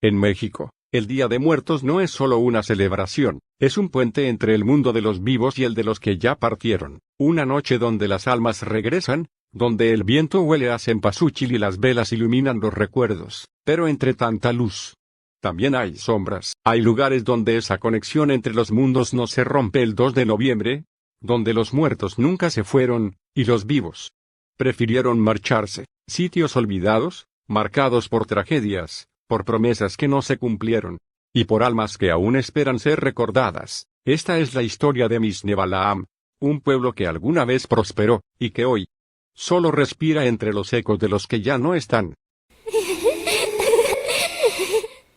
En México, el Día de Muertos no es solo una celebración, es un puente entre el mundo de los vivos y el de los que ya partieron. Una noche donde las almas regresan, donde el viento huele a cempasúchil y las velas iluminan los recuerdos, pero entre tanta luz, también hay sombras. Hay lugares donde esa conexión entre los mundos no se rompe el 2 de noviembre, donde los muertos nunca se fueron, y los vivos prefirieron marcharse. Sitios olvidados, marcados por tragedias, por promesas que no se cumplieron, y por almas que aún esperan ser recordadas. Esta es la historia de Mixnebalaam, un pueblo que alguna vez prosperó, y que hoy solo respira entre los ecos de los que ya no están.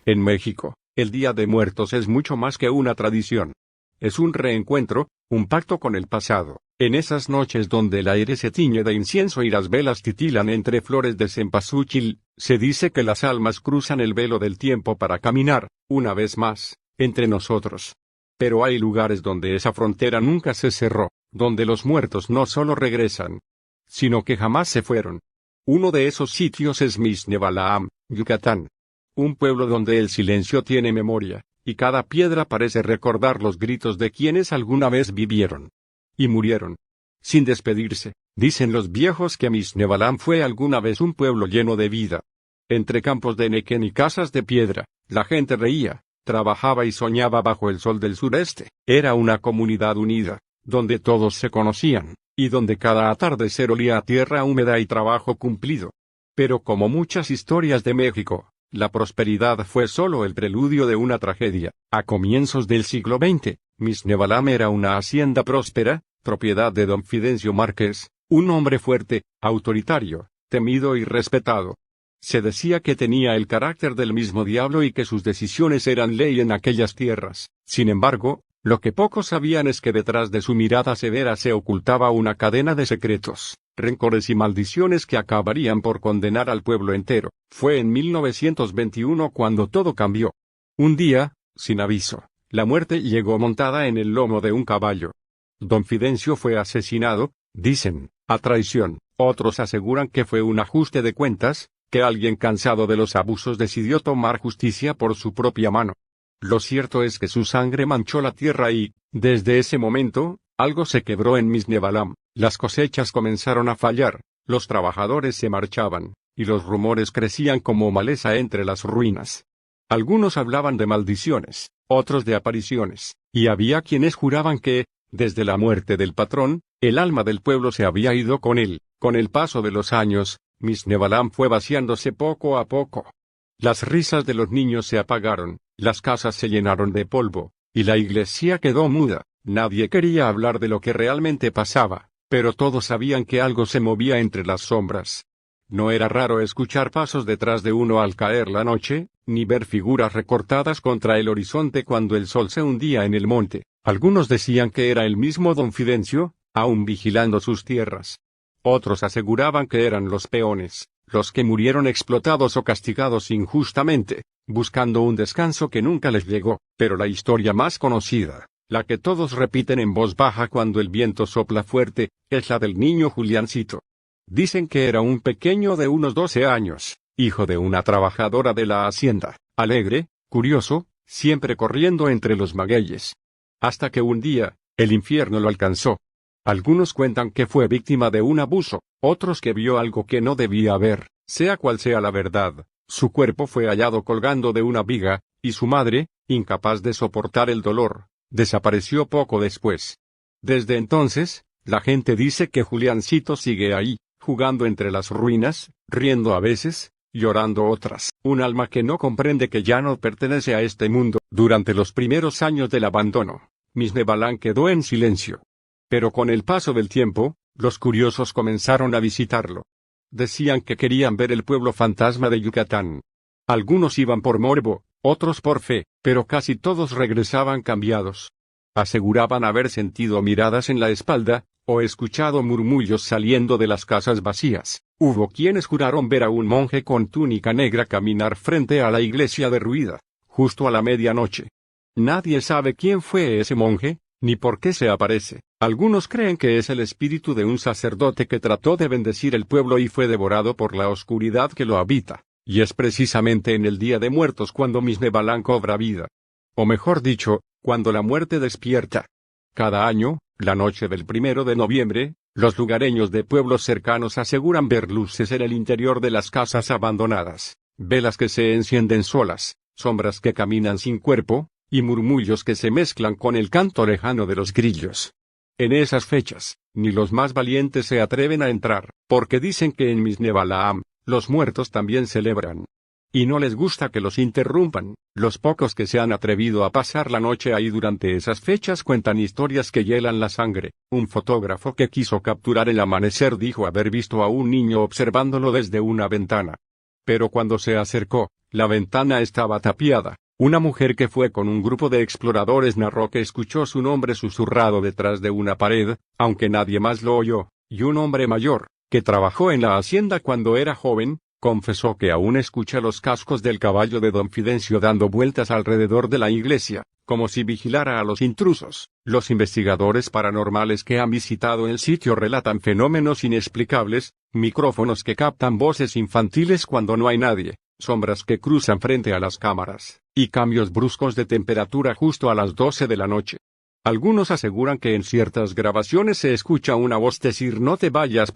En México, el Día de Muertos es mucho más que una tradición. Es un reencuentro, un pacto con el pasado. En esas noches donde el aire se tiñe de incienso y las velas titilan entre flores de cempasúchil, se dice que las almas cruzan el velo del tiempo para caminar, una vez más, entre nosotros. Pero hay lugares donde esa frontera nunca se cerró, donde los muertos no solo regresan, sino que jamás se fueron. Uno de esos sitios es Mixnebalaam, Yucatán. Un pueblo donde el silencio tiene memoria, y cada piedra parece recordar los gritos de quienes alguna vez vivieron y murieron sin despedirse. Dicen los viejos que Mixnebalaam fue alguna vez un pueblo lleno de vida. Entre campos de nequén y casas de piedra, la gente reía, trabajaba y soñaba bajo el sol del sureste. Era una comunidad unida, donde todos se conocían, y donde cada atardecer olía a tierra húmeda y trabajo cumplido. Pero como muchas historias de México, la prosperidad fue solo el preludio de una tragedia. A comienzos del siglo XX, Mixnebalaam era una hacienda próspera, propiedad de don Fidencio Márquez, un hombre fuerte, autoritario, temido y respetado. Se decía que tenía el carácter del mismo diablo y que sus decisiones eran ley en aquellas tierras. Sin embargo, lo que pocos sabían es que detrás de su mirada severa se ocultaba una cadena de secretos, rencores y maldiciones que acabarían por condenar al pueblo entero. Fue en 1921 cuando todo cambió. Un día, sin aviso, la muerte llegó montada en el lomo de un caballo. Don Fidencio fue asesinado, dicen, a traición. Otros aseguran que fue un ajuste de cuentas, que alguien cansado de los abusos decidió tomar justicia por su propia mano. Lo cierto es que su sangre manchó la tierra y, desde ese momento, algo se quebró en Mixnebalaam. Las cosechas comenzaron a fallar, los trabajadores se marchaban, y los rumores crecían como maleza entre las ruinas. Algunos hablaban de maldiciones, otros de apariciones, y había quienes juraban que, desde la muerte del patrón, el alma del pueblo se había ido con él. Con el paso de los años, Mixnebalaam fue vaciándose poco a poco. Las risas de los niños se apagaron, las casas se llenaron de polvo, y la iglesia quedó muda. Nadie quería hablar de lo que realmente pasaba, pero todos sabían que algo se movía entre las sombras. No era raro escuchar pasos detrás de uno al caer la noche, ni ver figuras recortadas contra el horizonte cuando el sol se hundía en el monte. Algunos decían que era el mismo don Fidencio, aún vigilando sus tierras. Otros aseguraban que eran los peones, los que murieron explotados o castigados injustamente, buscando un descanso que nunca les llegó. Pero la historia más conocida, la que todos repiten en voz baja cuando el viento sopla fuerte, es la del niño Juliancito. Dicen que era un pequeño de unos 12 años, hijo de una trabajadora de la hacienda, alegre, curioso, siempre corriendo entre los magueyes. Hasta que un día, el infierno lo alcanzó. Algunos cuentan que fue víctima de un abuso, otros que vio algo que no debía ver. Sea cual sea la verdad, su cuerpo fue hallado colgando de una viga, y su madre, incapaz de soportar el dolor, desapareció poco después. Desde entonces, la gente dice que Juliancito sigue ahí, jugando entre las ruinas, riendo a veces, llorando otras. Un alma que no comprende que ya no pertenece a este mundo. Durante los primeros años del abandono, Mixnebalaam quedó en silencio. Pero con el paso del tiempo, los curiosos comenzaron a visitarlo. Decían que querían ver el pueblo fantasma de Yucatán. Algunos iban por morbo, otros por fe, pero casi todos regresaban cambiados. Aseguraban haber sentido miradas en la espalda, o escuchado murmullos saliendo de las casas vacías. Hubo quienes juraron ver a un monje con túnica negra caminar frente a la iglesia derruida, justo a la medianoche. Nadie sabe quién fue ese monje, ni por qué se aparece. Algunos creen que es el espíritu de un sacerdote que trató de bendecir el pueblo y fue devorado por la oscuridad que lo habita. Y es precisamente en el Día de Muertos cuando Misnebalán cobra vida. O mejor dicho, cuando la muerte despierta. Cada año, la noche del 1 de noviembre, los lugareños de pueblos cercanos aseguran ver luces en el interior de las casas abandonadas, velas que se encienden solas, sombras que caminan sin cuerpo, y murmullos que se mezclan con el canto lejano de los grillos. En esas fechas, ni los más valientes se atreven a entrar, porque dicen que en Misnebalaam, los muertos también celebran. Y no les gusta que los interrumpan. Los pocos que se han atrevido a pasar la noche ahí durante esas fechas cuentan historias que hielan la sangre. Un fotógrafo que quiso capturar el amanecer dijo haber visto a un niño observándolo desde una ventana. Pero cuando se acercó, la ventana estaba tapiada. Una mujer que fue con un grupo de exploradores narró que escuchó su nombre susurrado detrás de una pared, aunque nadie más lo oyó, y un hombre mayor, que trabajó en la hacienda cuando era joven, confesó que aún escucha los cascos del caballo de don Fidencio dando vueltas alrededor de la iglesia, como si vigilara a los intrusos. Los investigadores paranormales que han visitado el sitio relatan fenómenos inexplicables, micrófonos que captan voces infantiles cuando no hay nadie, sombras que cruzan frente a las cámaras, y cambios bruscos de temperatura justo a las 12 de la noche. Algunos aseguran que en ciertas grabaciones se escucha una voz decir "no te vayas".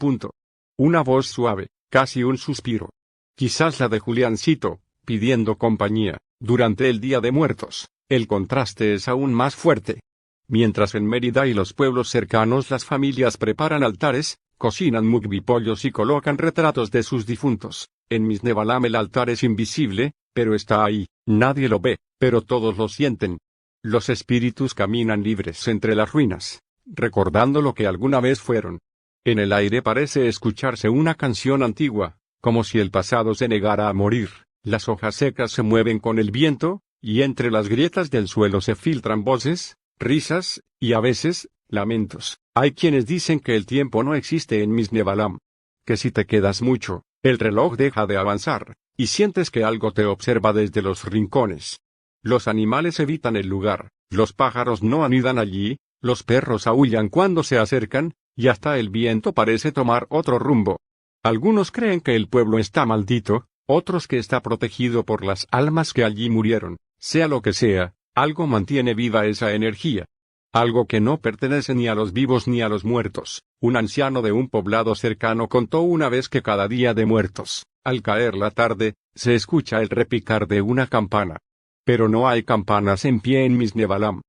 Una voz suave, casi un suspiro. Quizás la de Juliancito, pidiendo compañía. Durante el Día de Muertos, el contraste es aún más fuerte. Mientras en Mérida y los pueblos cercanos las familias preparan altares, cocinan mugbipollos y colocan retratos de sus difuntos, en Misnebalán el altar es invisible, pero está ahí, nadie lo ve, pero todos lo sienten. Los espíritus caminan libres entre las ruinas, recordando lo que alguna vez fueron. En el aire parece escucharse una canción antigua, como si el pasado se negara a morir. Las hojas secas se mueven con el viento, y entre las grietas del suelo se filtran voces, risas, y a veces, lamentos. Hay quienes dicen que el tiempo no existe en Misnebalán. Que si te quedas mucho, el reloj deja de avanzar, y sientes que algo te observa desde los rincones. Los animales evitan el lugar, los pájaros no anidan allí, los perros aúllan cuando se acercan, y hasta el viento parece tomar otro rumbo. Algunos creen que el pueblo está maldito, otros que está protegido por las almas que allí murieron. Sea lo que sea, algo mantiene viva esa energía. Algo que no pertenece ni a los vivos ni a los muertos. Un anciano de un poblado cercano contó una vez que cada Día de Muertos, al caer la tarde, se escucha el repicar de una campana. Pero no hay campanas en pie en Misnebalán.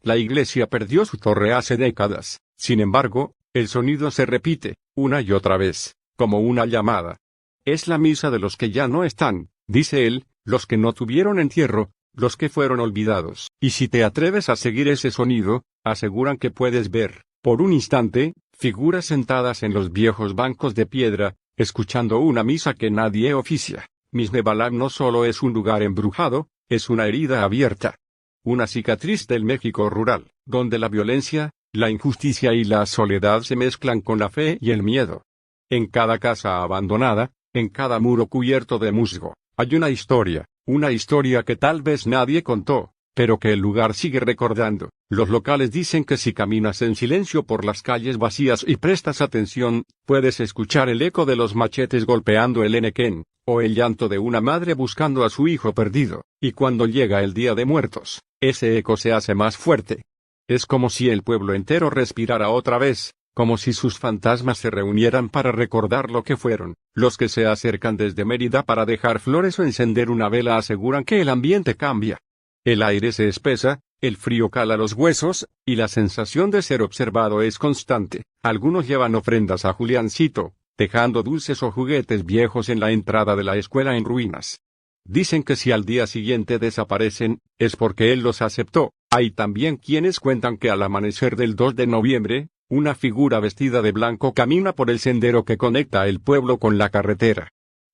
La iglesia perdió su torre hace décadas, sin embargo, el sonido se repite, una y otra vez, como una llamada. Es la misa de los que ya no están, dice él, los que no tuvieron entierro, los que fueron olvidados. Y si te atreves a seguir ese sonido, aseguran que puedes ver, por un instante, figuras sentadas en los viejos bancos de piedra, escuchando una misa que nadie oficia. Misnebalán no solo es un lugar embrujado, es una herida abierta. Una cicatriz del México rural, donde la violencia, la injusticia y la soledad se mezclan con la fe y el miedo. En cada casa abandonada, en cada muro cubierto de musgo, hay una historia que tal vez nadie contó, pero que el lugar sigue recordando. Los locales dicen que si caminas en silencio por las calles vacías y prestas atención, puedes escuchar el eco de los machetes golpeando el enequén, o el llanto de una madre buscando a su hijo perdido, y cuando llega el Día de Muertos, ese eco se hace más fuerte. Es como si el pueblo entero respirara otra vez, como si sus fantasmas se reunieran para recordar lo que fueron. Los que se acercan desde Mérida para dejar flores o encender una vela aseguran que el ambiente cambia. El aire se espesa, el frío cala los huesos, y la sensación de ser observado es constante. Algunos llevan ofrendas a Juliancito, dejando dulces o juguetes viejos en la entrada de la escuela en ruinas. Dicen que si al día siguiente desaparecen, es porque él los aceptó. Hay también quienes cuentan que al amanecer del 2 de noviembre, una figura vestida de blanco camina por el sendero que conecta el pueblo con la carretera.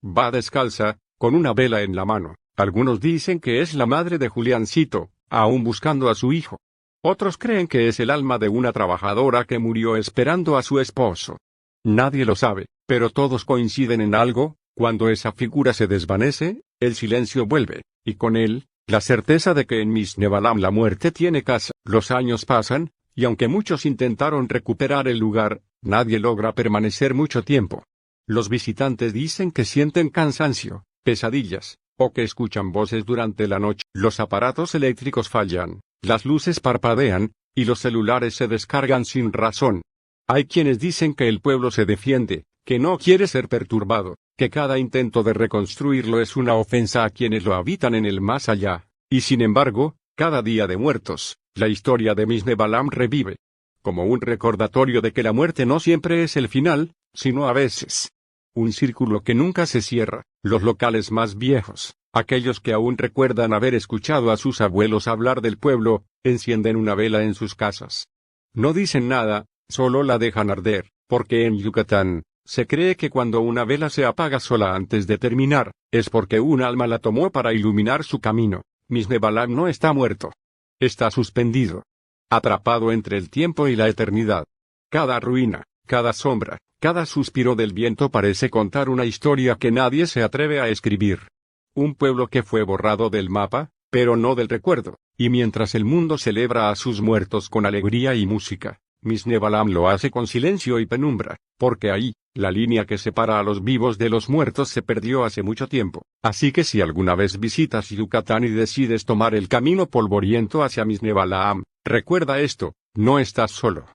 Va descalza, con una vela en la mano. Algunos dicen que es la madre de Juliancito, aún buscando a su hijo. Otros creen que es el alma de una trabajadora que murió esperando a su esposo. Nadie lo sabe, pero todos coinciden en algo: cuando esa figura se desvanece, el silencio vuelve, y con él, la certeza de que en Misnebalán la muerte tiene casa. Los años pasan, y aunque muchos intentaron recuperar el lugar, nadie logra permanecer mucho tiempo. Los visitantes dicen que sienten cansancio, pesadillas, o que escuchan voces durante la noche. Los aparatos eléctricos fallan, las luces parpadean, y los celulares se descargan sin razón. Hay quienes dicen que el pueblo se defiende, que no quiere ser perturbado, que cada intento de reconstruirlo es una ofensa a quienes lo habitan en el más allá, y sin embargo, cada día de muertos, la historia de Misne Balam revive, como un recordatorio de que la muerte no siempre es el final, sino a veces un círculo que nunca se cierra. Los locales más viejos, aquellos que aún recuerdan haber escuchado a sus abuelos hablar del pueblo, encienden una vela en sus casas. No dicen nada, solo la dejan arder, porque en Yucatán, se cree que cuando una vela se apaga sola antes de terminar, es porque un alma la tomó para iluminar su camino. Misne Balam no está muerto. Está suspendido, atrapado entre el tiempo y la eternidad. Cada ruina, cada sombra, cada suspiro del viento parece contar una historia que nadie se atreve a escribir. Un pueblo que fue borrado del mapa, pero no del recuerdo, y mientras el mundo celebra a sus muertos con alegría y música, Misne Balam lo hace con silencio y penumbra, porque ahí, la línea que separa a los vivos de los muertos se perdió hace mucho tiempo. Así que si alguna vez visitas Yucatán y decides tomar el camino polvoriento hacia Misne Balam, recuerda esto, no estás solo.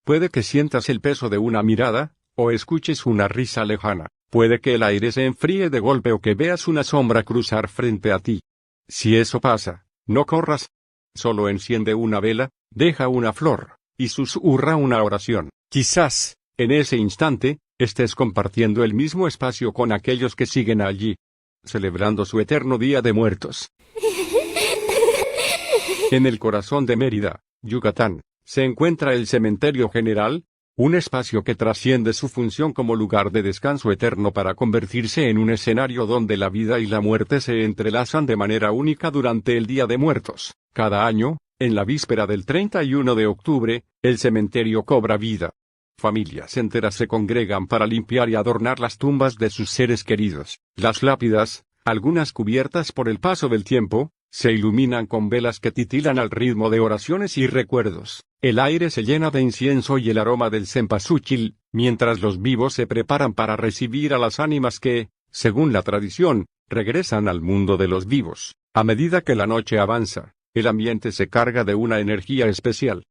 Puede que sientas el peso de una mirada, o escuches una risa lejana, puede que el aire se enfríe de golpe o que veas una sombra cruzar frente a ti. Si eso pasa, no corras. Solo enciende una vela, deja una flor, y susurra una oración. Quizás, en ese instante, estés compartiendo el mismo espacio con aquellos que siguen allí, celebrando su eterno Día de Muertos. En el corazón de Mérida, Yucatán, se encuentra el Cementerio General, un espacio que trasciende su función como lugar de descanso eterno para convertirse en un escenario donde la vida y la muerte se entrelazan de manera única durante el Día de Muertos. Cada año, en la víspera del 31 de octubre, el cementerio cobra vida. Familias enteras se congregan para limpiar y adornar las tumbas de sus seres queridos. Las lápidas, algunas cubiertas por el paso del tiempo, se iluminan con velas que titilan al ritmo de oraciones y recuerdos. El aire se llena de incienso y el aroma del cempasúchil, mientras los vivos se preparan para recibir a las ánimas que, según la tradición, regresan al mundo de los vivos. A medida que la noche avanza, el ambiente se carga de una energía especial.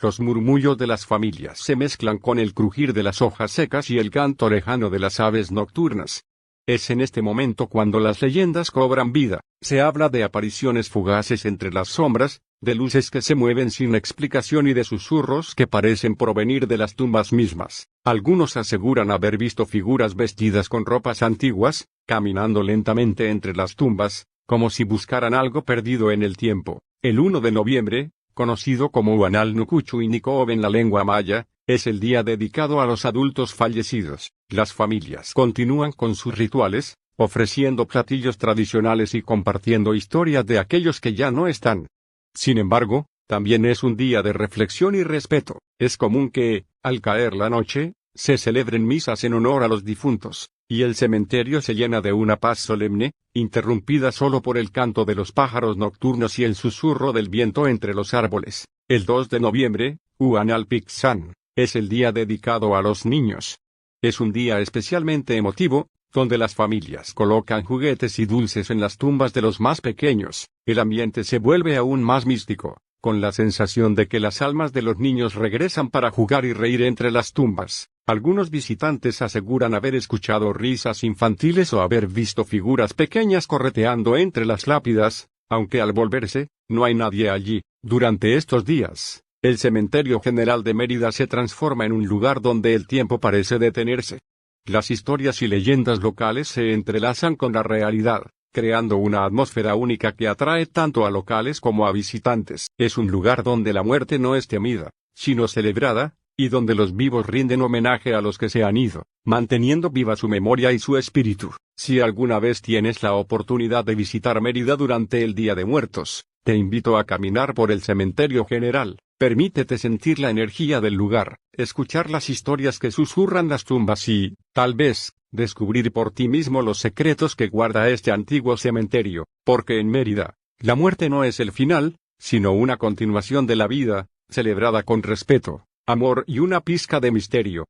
Los murmullos de las familias se mezclan con el crujir de las hojas secas y el canto lejano de las aves nocturnas. Es en este momento cuando las leyendas cobran vida. Se habla de apariciones fugaces entre las sombras, de luces que se mueven sin explicación y de susurros que parecen provenir de las tumbas mismas. Algunos aseguran haber visto figuras vestidas con ropas antiguas, caminando lentamente entre las tumbas, como si buscaran algo perdido en el tiempo. El 1 de noviembre, conocido como Huanal Nucuchu y Nicoob en la lengua maya, es el día dedicado a los adultos fallecidos. Las familias continúan con sus rituales, ofreciendo platillos tradicionales y compartiendo historias de aquellos que ya no están. Sin embargo, también es un día de reflexión y respeto. Es común que, al caer la noche, se celebren misas en honor a los difuntos, y el cementerio se llena de una paz solemne, interrumpida solo por el canto de los pájaros nocturnos y el susurro del viento entre los árboles. El 2 de noviembre, Huanal Pixán, es el día dedicado a los niños. Es un día especialmente emotivo, donde las familias colocan juguetes y dulces en las tumbas de los más pequeños. El ambiente se vuelve aún más místico, con la sensación de que las almas de los niños regresan para jugar y reír entre las tumbas. Algunos visitantes aseguran haber escuchado risas infantiles o haber visto figuras pequeñas correteando entre las lápidas, aunque al volverse, no hay nadie allí. Durante estos días, el Cementerio General de Mérida se transforma en un lugar donde el tiempo parece detenerse. Las historias y leyendas locales se entrelazan con la realidad, creando una atmósfera única que atrae tanto a locales como a visitantes. Es un lugar donde la muerte no es temida, sino celebrada, y donde los vivos rinden homenaje a los que se han ido, manteniendo viva su memoria y su espíritu. Si alguna vez tienes la oportunidad de visitar Mérida durante el Día de Muertos, te invito a caminar por el Cementerio General. Permítete sentir la energía del lugar, escuchar las historias que susurran las tumbas y, tal vez, descubrir por ti mismo los secretos que guarda este antiguo cementerio, porque en Mérida, la muerte no es el final, sino una continuación de la vida, celebrada con respeto, amor y una pizca de misterio.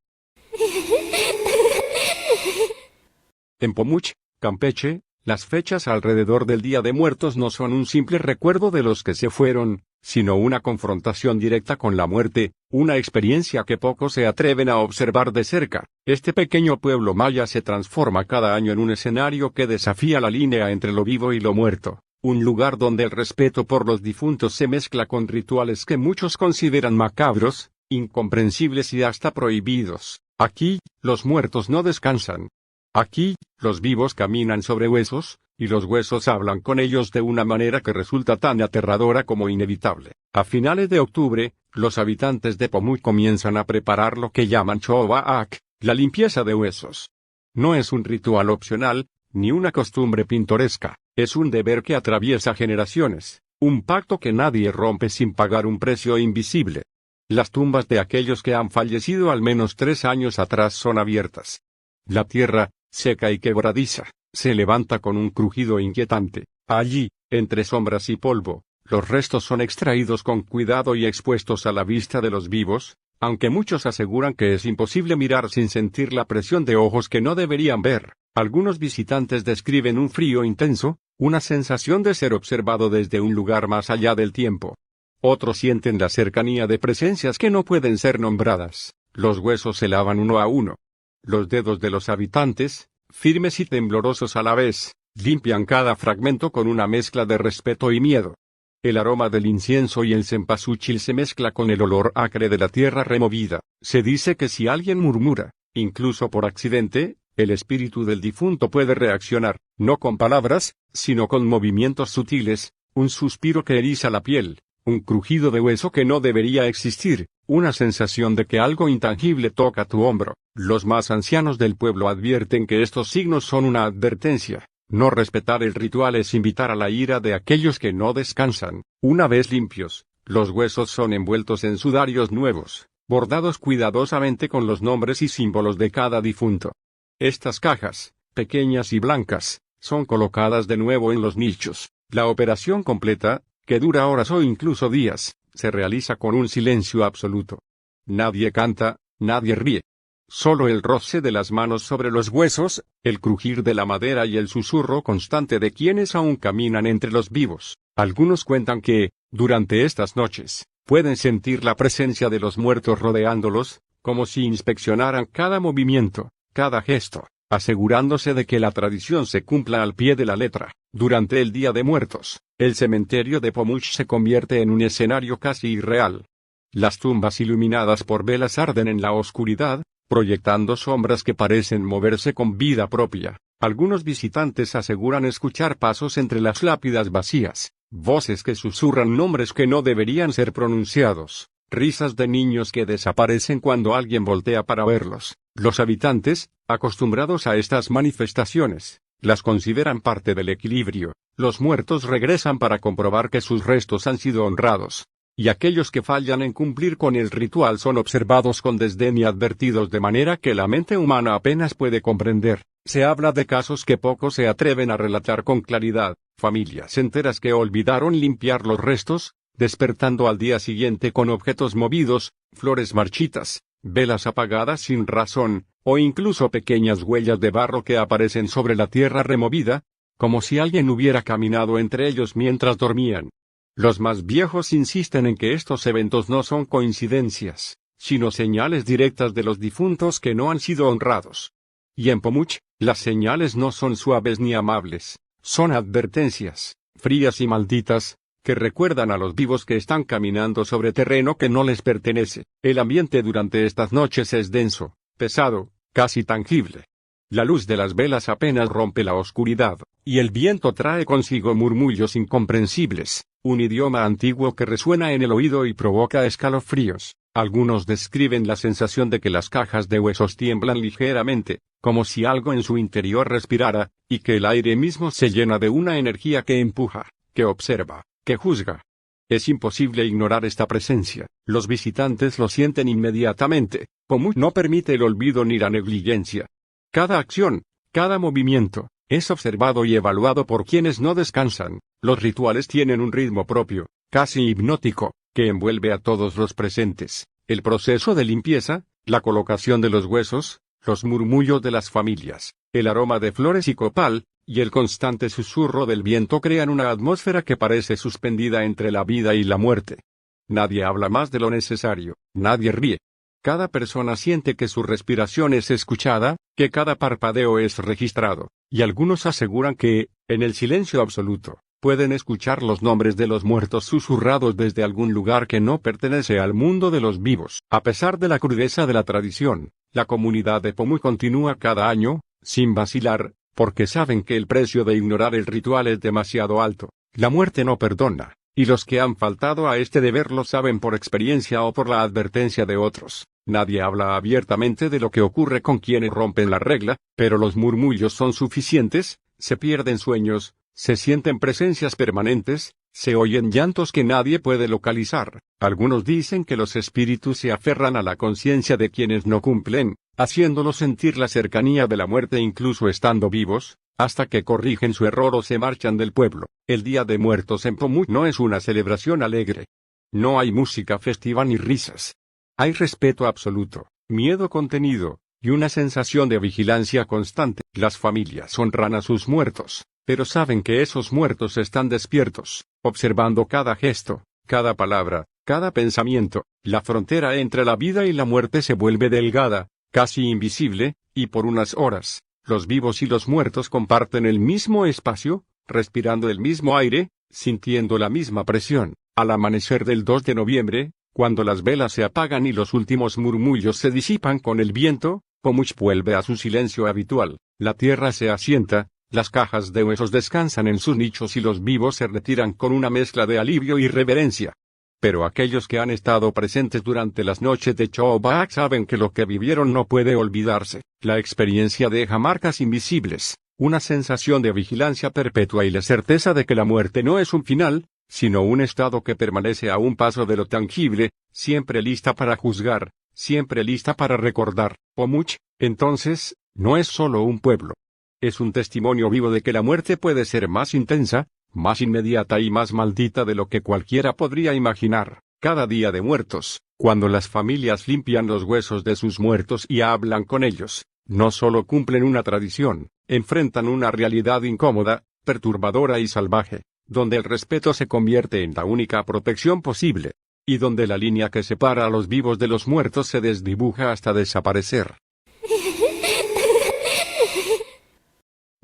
En Pomuch, Campeche, Las fechas alrededor del Día de Muertos no son un simple recuerdo de los que se fueron, sino una confrontación directa con la muerte, una experiencia que pocos se atreven a observar de cerca. Este pequeño pueblo maya se transforma cada año en un escenario que desafía la línea entre lo vivo y lo muerto, un lugar donde el respeto por los difuntos se mezcla con rituales que muchos consideran macabros, incomprensibles y hasta prohibidos. Aquí, los muertos no descansan. Aquí, los vivos caminan sobre huesos, y los huesos hablan con ellos de una manera que resulta tan aterradora como inevitable. A finales de octubre, los habitantes de Pomuch comienzan a preparar lo que llaman Chobaak, la limpieza de huesos. No es un ritual opcional, ni una costumbre pintoresca, es un deber que atraviesa generaciones, un pacto que nadie rompe sin pagar un precio invisible. Las tumbas de aquellos que han fallecido al menos 3 años atrás son abiertas. La tierra, seca y quebradiza, se levanta con un crujido inquietante. Allí, entre sombras y polvo, los restos son extraídos con cuidado y expuestos a la vista de los vivos, aunque muchos aseguran que es imposible mirar sin sentir la presión de ojos que no deberían ver. Algunos visitantes describen un frío intenso, una sensación de ser observado desde un lugar más allá del tiempo. Otros sienten la cercanía de presencias que no pueden ser nombradas. Los huesos se lavan uno a uno. Los dedos de los habitantes, firmes y temblorosos a la vez, limpian cada fragmento con una mezcla de respeto y miedo. El aroma del incienso y el cempasúchil se mezcla con el olor acre de la tierra removida. Se dice que si alguien murmura, incluso por accidente, el espíritu del difunto puede reaccionar, no con palabras, sino con movimientos sutiles, un suspiro que eriza la piel, un crujido de hueso que no debería existir, una sensación de que algo intangible toca tu hombro. Los más ancianos del pueblo advierten que estos signos son una advertencia. No respetar el ritual es invitar a la ira de aquellos que no descansan. Una vez limpios, los huesos son envueltos en sudarios nuevos, bordados cuidadosamente con los nombres y símbolos de cada difunto. Estas cajas, pequeñas y blancas, son colocadas de nuevo en los nichos. La operación completa, que dura horas o incluso días, se realiza con un silencio absoluto. Nadie canta, nadie ríe. Solo el roce de las manos sobre los huesos, el crujir de la madera y el susurro constante de quienes aún caminan entre los vivos. Algunos cuentan que, durante estas noches, pueden sentir la presencia de los muertos rodeándolos, como si inspeccionaran cada movimiento, cada gesto, asegurándose de que la tradición se cumpla al pie de la letra. Durante el Día de Muertos, el cementerio de Pomuch se convierte en un escenario casi irreal. Las tumbas iluminadas por velas arden en la oscuridad, proyectando sombras que parecen moverse con vida propia. Algunos visitantes aseguran escuchar pasos entre las lápidas vacías, voces que susurran nombres que no deberían ser pronunciados, risas de niños que desaparecen cuando alguien voltea para verlos. Los habitantes, acostumbrados a estas manifestaciones, las consideran parte del equilibrio. Los muertos regresan para comprobar que sus restos han sido honrados. Y aquellos que fallan en cumplir con el ritual son observados con desdén y advertidos de manera que la mente humana apenas puede comprender. Se habla de casos que pocos se atreven a relatar con claridad, familias enteras que olvidaron limpiar los restos, despertando al día siguiente con objetos movidos, flores marchitas, velas apagadas sin razón, o incluso pequeñas huellas de barro que aparecen sobre la tierra removida, como si alguien hubiera caminado entre ellos mientras dormían. Los más viejos insisten en que estos eventos no son coincidencias, sino señales directas de los difuntos que no han sido honrados. Y en Pomuch, las señales no son suaves ni amables, son advertencias, frías y malditas, que recuerdan a los vivos que están caminando sobre terreno que no les pertenece. El ambiente durante estas noches es denso, pesado, casi tangible. La luz de las velas apenas rompe la oscuridad, y el viento trae consigo murmullos incomprensibles, un idioma antiguo que resuena en el oído y provoca escalofríos. Algunos describen la sensación de que las cajas de huesos tiemblan ligeramente, como si algo en su interior respirara, y que el aire mismo se llena de una energía que empuja, que observa, que juzga. Es imposible ignorar esta presencia. Los visitantes lo sienten inmediatamente. Pomuch no permite el olvido ni la negligencia. Cada acción, cada movimiento, es observado y evaluado por quienes no descansan. Los rituales tienen un ritmo propio, casi hipnótico, que envuelve a todos los presentes. El proceso de limpieza, la colocación de los huesos, los murmullos de las familias, el aroma de flores y copal, y el constante susurro del viento crean una atmósfera que parece suspendida entre la vida y la muerte. Nadie habla más de lo necesario, nadie ríe. Cada persona siente que su respiración es escuchada, que cada parpadeo es registrado, y algunos aseguran que, en el silencio absoluto, pueden escuchar los nombres de los muertos susurrados desde algún lugar que no pertenece al mundo de los vivos. A pesar de la crudeza de la tradición, la comunidad de Pomu continúa cada año, sin vacilar, porque saben que el precio de ignorar el ritual es demasiado alto. La muerte no perdona, y los que han faltado a este deber lo saben por experiencia o por la advertencia de otros. Nadie habla abiertamente de lo que ocurre con quienes rompen la regla, pero los murmullos son suficientes, se pierden sueños, se sienten presencias permanentes, se oyen llantos que nadie puede localizar. Algunos dicen que los espíritus se aferran a la conciencia de quienes no cumplen, haciéndolos sentir la cercanía de la muerte incluso estando vivos, hasta que corrigen su error o se marchan del pueblo. El Día de Muertos en Pomu no es una celebración alegre. No hay música festiva ni risas. Hay respeto absoluto, miedo contenido, y una sensación de vigilancia constante. Las familias honran a sus muertos, pero saben que esos muertos están despiertos, observando cada gesto, cada palabra, cada pensamiento. La frontera entre la vida y la muerte se vuelve delgada, casi invisible, y por unas horas, los vivos y los muertos comparten el mismo espacio, respirando el mismo aire, sintiendo la misma presión. Al amanecer del 2 de noviembre, cuando las velas se apagan y los últimos murmullos se disipan con el viento, Pomuch vuelve a su silencio habitual. La tierra se asienta, las cajas de huesos descansan en sus nichos y los vivos se retiran con una mezcla de alivio y reverencia. Pero aquellos que han estado presentes durante las noches de Choobak saben que lo que vivieron no puede olvidarse. La experiencia deja marcas invisibles, una sensación de vigilancia perpetua y la certeza de que la muerte no es un final, sino un estado que permanece a un paso de lo tangible, siempre lista para juzgar, siempre lista para recordar. Pomuch, entonces, no es solo un pueblo. Es un testimonio vivo de que la muerte puede ser más intensa, más inmediata y más maldita de lo que cualquiera podría imaginar. Cada Día de Muertos, cuando las familias limpian los huesos de sus muertos y hablan con ellos, no solo cumplen una tradición, enfrentan una realidad incómoda, perturbadora y salvaje, donde el respeto se convierte en la única protección posible, y donde la línea que separa a los vivos de los muertos se desdibuja hasta desaparecer.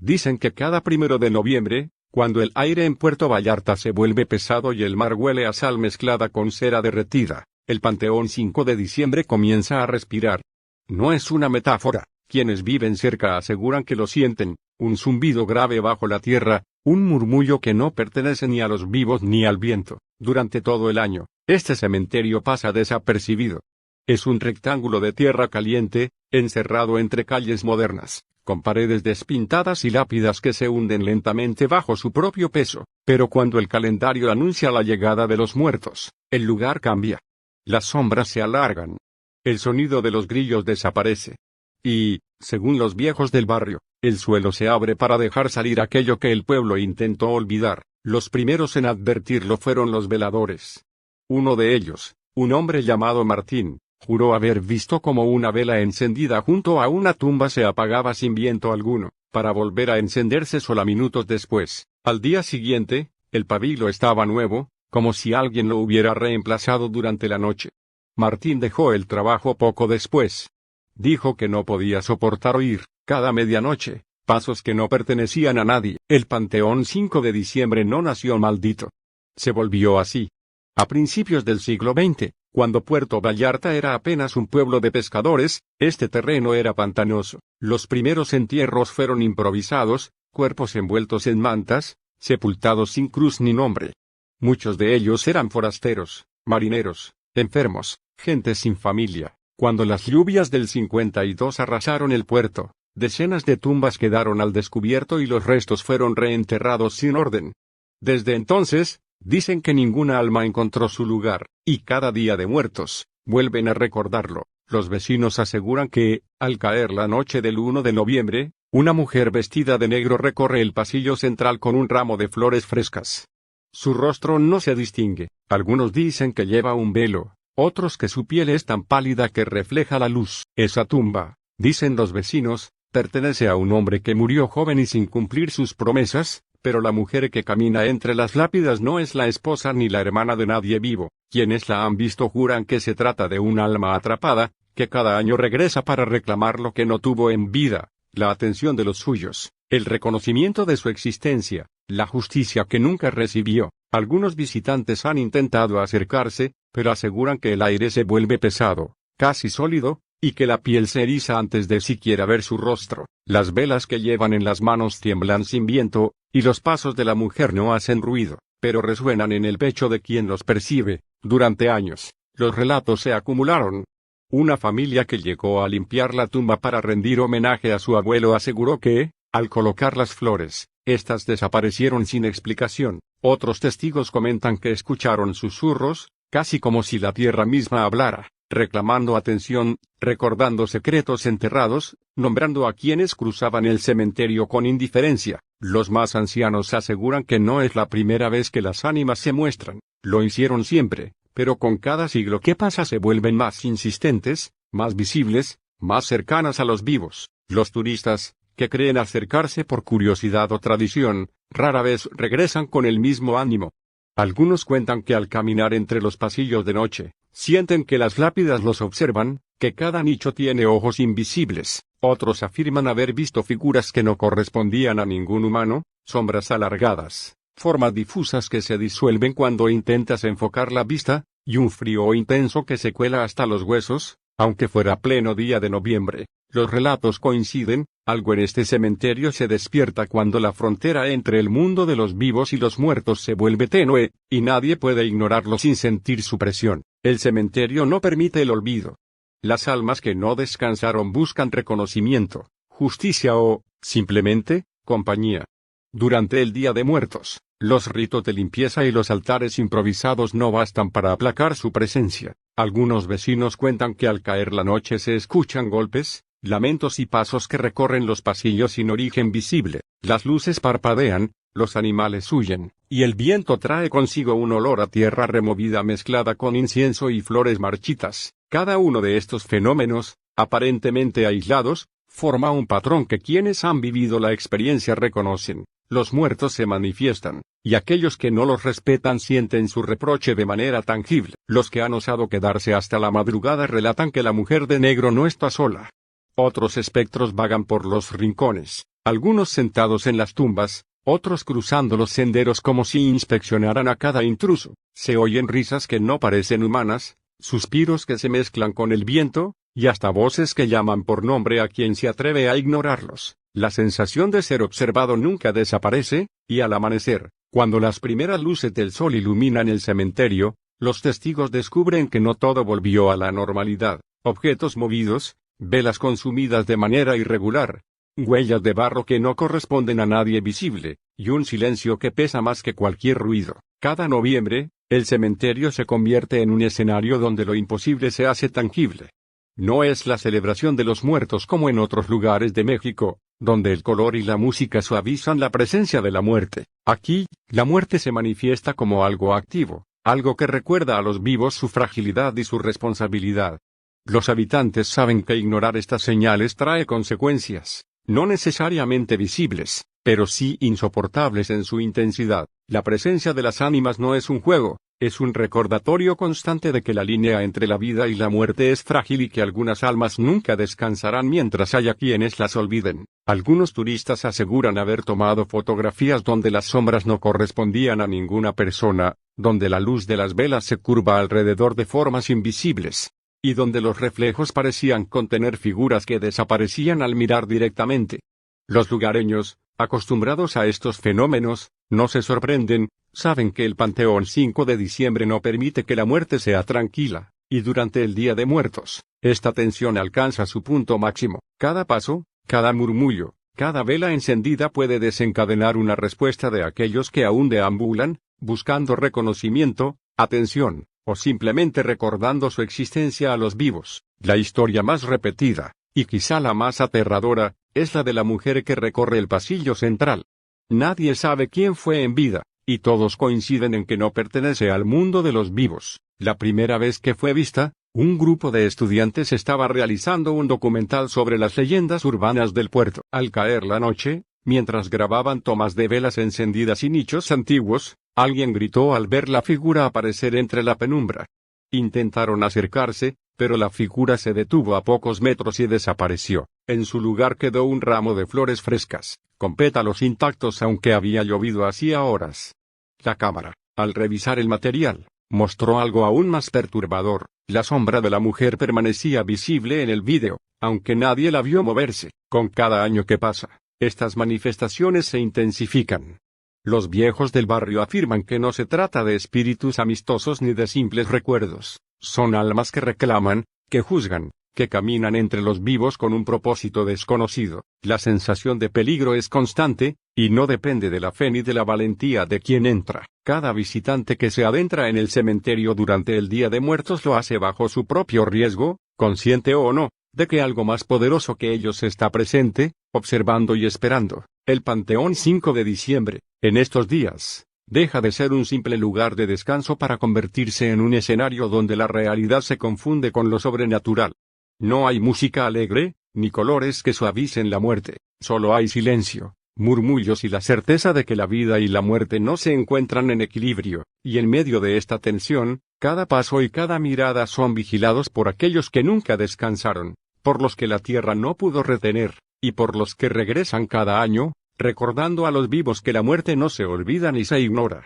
Dicen que cada 1 de noviembre, cuando el aire en Puerto Vallarta se vuelve pesado y el mar huele a sal mezclada con cera derretida, el Panteón 5 de diciembre comienza a respirar. No es una metáfora, quienes viven cerca aseguran que lo sienten, un zumbido grave bajo la tierra, un murmullo que no pertenece ni a los vivos ni al viento. Durante todo el año, este cementerio pasa desapercibido. Es un rectángulo de tierra caliente, encerrado entre calles modernas, con paredes despintadas y lápidas que se hunden lentamente bajo su propio peso. Pero cuando el calendario anuncia la llegada de los muertos, el lugar cambia. Las sombras se alargan. El sonido de los grillos desaparece. Y, según los viejos del barrio, el suelo se abre para dejar salir aquello que el pueblo intentó olvidar. Los primeros en advertirlo fueron los veladores. Uno de ellos, un hombre llamado Martín, juró haber visto como una vela encendida junto a una tumba se apagaba sin viento alguno, para volver a encenderse sola minutos después. Al día siguiente, el pabilo estaba nuevo, como si alguien lo hubiera reemplazado durante la noche. Martín dejó el trabajo poco después. Dijo que no podía soportar oír, cada medianoche, pasos que no pertenecían a nadie. El Panteón 5 de diciembre no nació maldito. Se volvió así. A principios del siglo XX, cuando Puerto Vallarta era apenas un pueblo de pescadores, este terreno era pantanoso. Los primeros entierros fueron improvisados, cuerpos envueltos en mantas, sepultados sin cruz ni nombre. Muchos de ellos eran forasteros, marineros, enfermos, gente sin familia. Cuando las lluvias del 52 arrasaron el puerto, decenas de tumbas quedaron al descubierto y los restos fueron reenterrados sin orden. Desde entonces, dicen que ninguna alma encontró su lugar, y cada Día de Muertos, vuelven a recordarlo. Los vecinos aseguran que, al caer la noche del 1 de noviembre, una mujer vestida de negro recorre el pasillo central con un ramo de flores frescas. Su rostro no se distingue. Algunos dicen que lleva un velo, otros que su piel es tan pálida que refleja la luz. Esa tumba, dicen los vecinos, pertenece a un hombre que murió joven y sin cumplir sus promesas, pero la mujer que camina entre las lápidas no es la esposa ni la hermana de nadie vivo. Quienes la han visto juran que se trata de un alma atrapada, que cada año regresa para reclamar lo que no tuvo en vida, la atención de los suyos, el reconocimiento de su existencia, la justicia que nunca recibió. Algunos visitantes han intentado acercarse, pero aseguran que el aire se vuelve pesado, casi sólido, y que la piel se eriza antes de siquiera ver su rostro. Las velas que llevan en las manos tiemblan sin viento, y los pasos de la mujer no hacen ruido, pero resuenan en el pecho de quien los percibe. Durante años, los relatos se acumularon. Una familia que llegó a limpiar la tumba para rendir homenaje a su abuelo aseguró que, al colocar las flores, estas desaparecieron sin explicación. Otros testigos comentan que escucharon susurros, casi como si la tierra misma hablara, reclamando atención, recordando secretos enterrados, nombrando a quienes cruzaban el cementerio con indiferencia. Los más ancianos aseguran que no es la primera vez que las ánimas se muestran, lo hicieron siempre, pero con cada siglo que pasa se vuelven más insistentes, más visibles, más cercanas a los vivos. Los turistas, que creen acercarse por curiosidad o tradición, rara vez regresan con el mismo ánimo. Algunos cuentan que al caminar entre los pasillos de noche, sienten que las lápidas los observan, que cada nicho tiene ojos invisibles. Otros afirman haber visto figuras que no correspondían a ningún humano, sombras alargadas, formas difusas que se disuelven cuando intentas enfocar la vista, y un frío intenso que se cuela hasta los huesos, aunque fuera pleno día de noviembre. Los relatos coinciden, algo en este cementerio se despierta cuando la frontera entre el mundo de los vivos y los muertos se vuelve tenue, y nadie puede ignorarlo sin sentir su presión. El cementerio no permite el olvido. Las almas que no descansaron buscan reconocimiento, justicia o, simplemente, compañía. Durante el Día de Muertos, los ritos de limpieza y los altares improvisados no bastan para aplacar su presencia. Algunos vecinos cuentan que al caer la noche se escuchan golpes, lamentos y pasos que recorren los pasillos sin origen visible. Las luces parpadean, los animales huyen, y el viento trae consigo un olor a tierra removida mezclada con incienso y flores marchitas. Cada uno de estos fenómenos, aparentemente aislados, forma un patrón que quienes han vivido la experiencia reconocen. Los muertos se manifiestan, y aquellos que no los respetan sienten su reproche de manera tangible. Los que han osado quedarse hasta la madrugada relatan que la mujer de negro no está sola. Otros espectros vagan por los rincones, algunos sentados en las tumbas, otros cruzando los senderos como si inspeccionaran a cada intruso. Se oyen risas que no parecen humanas, suspiros que se mezclan con el viento, y hasta voces que llaman por nombre a quien se atreve a ignorarlos. La sensación de ser observado nunca desaparece, y al amanecer, cuando las primeras luces del sol iluminan el cementerio, los testigos descubren que no todo volvió a la normalidad. Objetos movidos, velas consumidas de manera irregular, huellas de barro que no corresponden a nadie visible, y un silencio que pesa más que cualquier ruido. Cada noviembre, el cementerio se convierte en un escenario donde lo imposible se hace tangible. No es la celebración de los muertos como en otros lugares de México, donde el color y la música suavizan la presencia de la muerte. Aquí, la muerte se manifiesta como algo activo, algo que recuerda a los vivos su fragilidad y su responsabilidad. Los habitantes saben que ignorar estas señales trae consecuencias, no necesariamente visibles, pero sí insoportables en su intensidad. La presencia de las ánimas no es un juego, es un recordatorio constante de que la línea entre la vida y la muerte es frágil y que algunas almas nunca descansarán mientras haya quienes las olviden. Algunos turistas aseguran haber tomado fotografías donde las sombras no correspondían a ninguna persona, donde la luz de las velas se curva alrededor de formas invisibles, y donde los reflejos parecían contener figuras que desaparecían al mirar directamente. Los lugareños, acostumbrados a estos fenómenos, no se sorprenden, saben que el Panteón 5 de diciembre no permite que la muerte sea tranquila, y durante el Día de Muertos, esta tensión alcanza su punto máximo. Cada paso, cada murmullo, cada vela encendida puede desencadenar una respuesta de aquellos que aún deambulan, buscando reconocimiento, atención, o simplemente recordando su existencia a los vivos. La historia más repetida, y quizá la más aterradora, es la de la mujer que recorre el pasillo central. Nadie sabe quién fue en vida, y todos coinciden en que no pertenece al mundo de los vivos. La primera vez que fue vista, Un grupo de estudiantes estaba realizando un documental sobre las leyendas urbanas del puerto. Al caer la noche, mientras grababan tomas de velas encendidas y nichos antiguos, alguien gritó al ver la figura aparecer entre la penumbra. Intentaron acercarse, pero la figura se detuvo a pocos metros y desapareció. En su lugar quedó un ramo de flores frescas, con pétalos intactos aunque había llovido hacía horas. La cámara, al revisar el material, mostró algo aún más perturbador. La sombra de la mujer permanecía visible en el vídeo, aunque nadie la vio moverse. Con cada año que pasa, estas manifestaciones se intensifican. Los viejos del barrio afirman que no se trata de espíritus amistosos ni de simples recuerdos, son almas que reclaman, que juzgan, que caminan entre los vivos con un propósito desconocido. La sensación de peligro es constante, y no depende de la fe ni de la valentía de quien entra. Cada visitante que se adentra en el cementerio durante el Día de Muertos lo hace bajo su propio riesgo, consciente o no, de que algo más poderoso que ellos está presente, observando y esperando. El Panteón 5 de diciembre, en estos días, deja de ser un simple lugar de descanso para convertirse en un escenario donde la realidad se confunde con lo sobrenatural. No hay música alegre, ni colores que suavicen la muerte, solo hay silencio, murmullos y la certeza de que la vida y la muerte no se encuentran en equilibrio, y en medio de esta tensión, cada paso y cada mirada son vigilados por aquellos que nunca descansaron, por los que la tierra no pudo retener, y por los que regresan cada año, recordando a los vivos que la muerte no se olvida ni se ignora.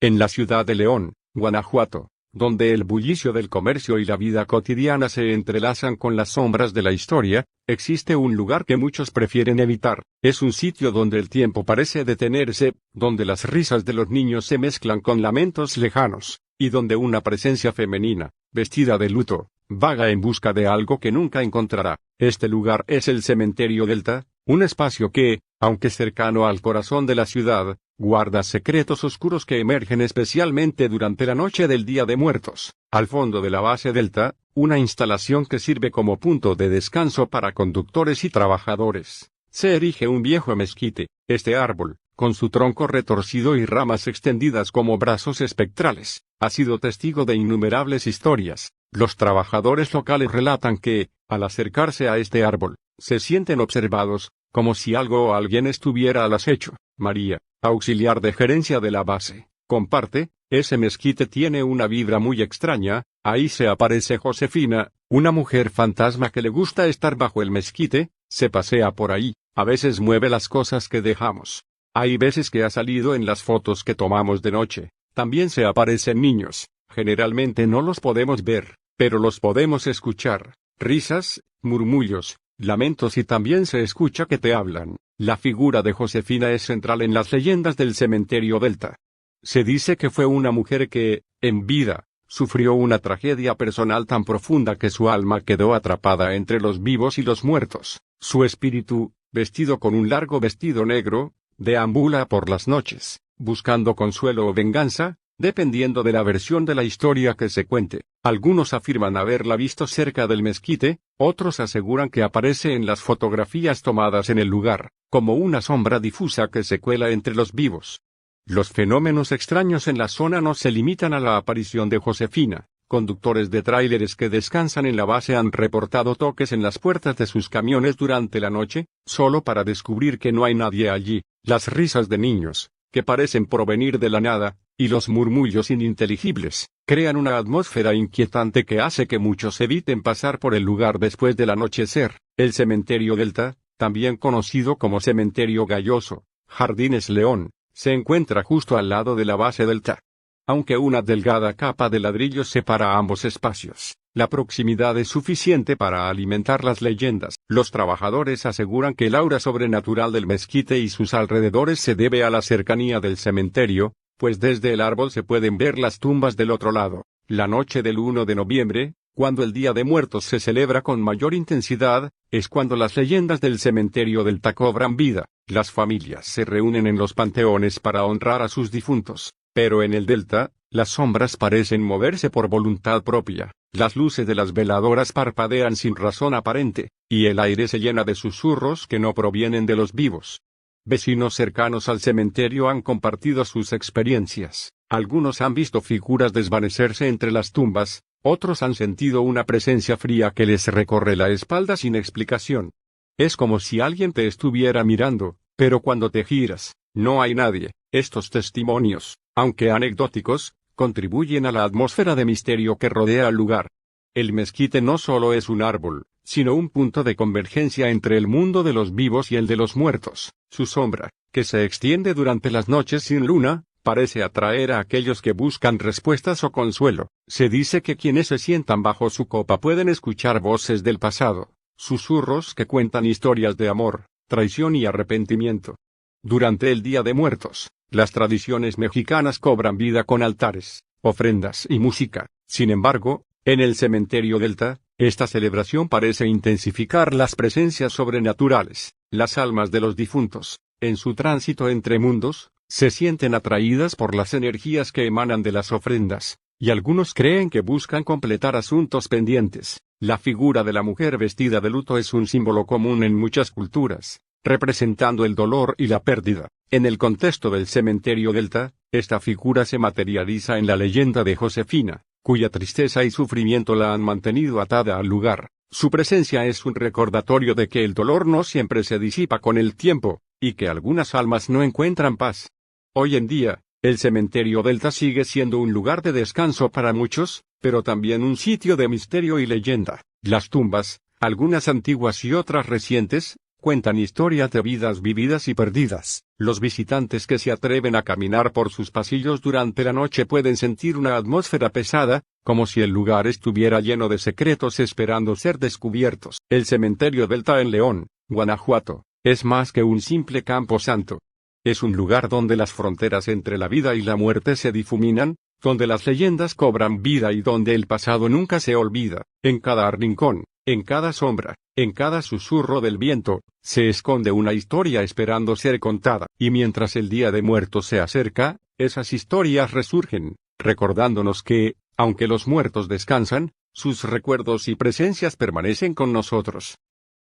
En la ciudad de León, Guanajuato, donde el bullicio del comercio y la vida cotidiana se entrelazan con las sombras de la historia, existe un lugar que muchos prefieren evitar. Es un sitio donde el tiempo parece detenerse, donde las risas de los niños se mezclan con lamentos lejanos, y donde una presencia femenina, vestida de luto, vaga en busca de algo que nunca encontrará. Este lugar es el Cementerio Delta, un espacio que, aunque cercano al corazón de la ciudad, guarda secretos oscuros que emergen especialmente durante la noche del Día de Muertos. Al fondo de la base Delta, una instalación que sirve como punto de descanso para conductores y trabajadores, se erige un viejo mezquite. Este árbol, con su tronco retorcido y ramas extendidas como brazos espectrales, ha sido testigo de innumerables historias. Los trabajadores locales relatan que, al acercarse a este árbol, se sienten observados, como si algo o alguien estuviera al acecho. María, auxiliar de gerencia de la base, comparte, ese mezquite tiene una vibra muy extraña. Ahí se aparece Josefina, una mujer fantasma que le gusta estar bajo el mezquite, se pasea por ahí, a veces mueve las cosas que dejamos. Hay veces que ha salido en las fotos que tomamos de noche. También se aparecen niños, generalmente no los podemos ver, pero los podemos escuchar. Risas, murmullos, lamentos y también se escucha que te hablan. La figura de Josefina es central en las leyendas del Cementerio Delta. Se dice que fue una mujer que, en vida, sufrió una tragedia personal tan profunda que su alma quedó atrapada entre los vivos y los muertos. Su espíritu, vestido con un largo vestido negro, deambula por las noches, buscando consuelo o venganza, dependiendo de la versión de la historia que se cuente. Algunos afirman haberla visto cerca del mezquite, otros aseguran que aparece en las fotografías tomadas en el lugar, como una sombra difusa que se cuela entre los vivos. Los fenómenos extraños en la zona no se limitan a la aparición de Josefina. Conductores de tráileres que descansan en la base han reportado toques en las puertas de sus camiones durante la noche, solo para descubrir que no hay nadie allí. Las risas de niños, que parecen provenir de la nada, y los murmullos ininteligibles, crean una atmósfera inquietante que hace que muchos eviten pasar por el lugar después del anochecer. El Cementerio Delta, también conocido como Cementerio Galloso, Jardines León, se encuentra justo al lado de la base Delta. Aunque una delgada capa de ladrillos separa ambos espacios, la proximidad es suficiente para alimentar las leyendas. Los trabajadores aseguran que el aura sobrenatural del mezquite y sus alrededores se debe a la cercanía del cementerio, pues desde el árbol se pueden ver las tumbas del otro lado. La noche del 1 de noviembre, cuando el Día de Muertos se celebra con mayor intensidad, es cuando las leyendas del Cementerio Delta cobran vida. Las familias se reúnen en los panteones para honrar a sus difuntos, pero en el Delta, las sombras parecen moverse por voluntad propia. Las luces de las veladoras parpadean sin razón aparente, y el aire se llena de susurros que no provienen de los vivos. Vecinos cercanos al cementerio han compartido sus experiencias. Algunos han visto figuras desvanecerse entre las tumbas, otros han sentido una presencia fría que les recorre la espalda sin explicación. Es como si alguien te estuviera mirando, pero cuando te giras, no hay nadie. Estos testimonios, aunque anecdóticos, contribuyen a la atmósfera de misterio que rodea al lugar. El mezquite no solo es un árbol, sino un punto de convergencia entre el mundo de los vivos y el de los muertos. Su sombra, que se extiende durante las noches sin luna, parece atraer a aquellos que buscan respuestas o consuelo. Se dice que quienes se sientan bajo su copa pueden escuchar voces del pasado, susurros que cuentan historias de amor, traición y arrepentimiento. Durante el Día de Muertos, las tradiciones mexicanas cobran vida con altares, ofrendas y música. Sin embargo, en el cementerio Delta, esta celebración parece intensificar las presencias sobrenaturales. Las almas de los difuntos, en su tránsito entre mundos, se sienten atraídas por las energías que emanan de las ofrendas, y algunos creen que buscan completar asuntos pendientes. La figura de la mujer vestida de luto es un símbolo común en muchas culturas, representando el dolor y la pérdida. En el contexto del cementerio Delta, esta figura se materializa en la leyenda de Josefina, cuya tristeza y sufrimiento la han mantenido atada al lugar. Su presencia es un recordatorio de que el dolor no siempre se disipa con el tiempo, y que algunas almas no encuentran paz. Hoy en día, el cementerio Delta sigue siendo un lugar de descanso para muchos, pero también un sitio de misterio y leyenda. Las tumbas, algunas antiguas y otras recientes, cuentan historias de vidas vividas y perdidas. Los visitantes que se atreven a caminar por sus pasillos durante la noche pueden sentir una atmósfera pesada, como si el lugar estuviera lleno de secretos esperando ser descubiertos. El cementerio Delta en León, Guanajuato, es más que un simple campo santo. Es un lugar donde las fronteras entre la vida y la muerte se difuminan, donde las leyendas cobran vida y donde el pasado nunca se olvida. En cada rincón, en cada sombra, en cada susurro del viento, se esconde una historia esperando ser contada. Y mientras el Día de Muertos se acerca, esas historias resurgen, recordándonos que, aunque los muertos descansan, sus recuerdos y presencias permanecen con nosotros.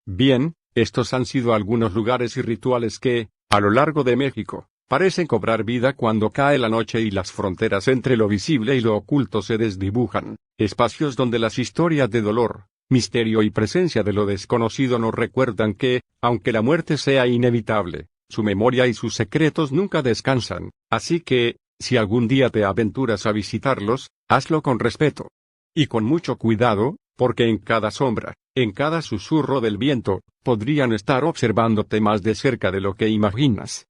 Bien, estos han sido algunos lugares y rituales que, a lo largo de México, parecen cobrar vida cuando cae la noche y las fronteras entre lo visible y lo oculto se desdibujan. Espacios donde las historias de dolor, misterio y presencia de lo desconocido nos recuerdan que, aunque la muerte sea inevitable, su memoria y sus secretos nunca descansan. Así que, si algún día te aventuras a visitarlos, hazlo con respeto y con mucho cuidado, porque en cada sombra, en cada susurro del viento, podrían estar observándote más de cerca de lo que imaginas.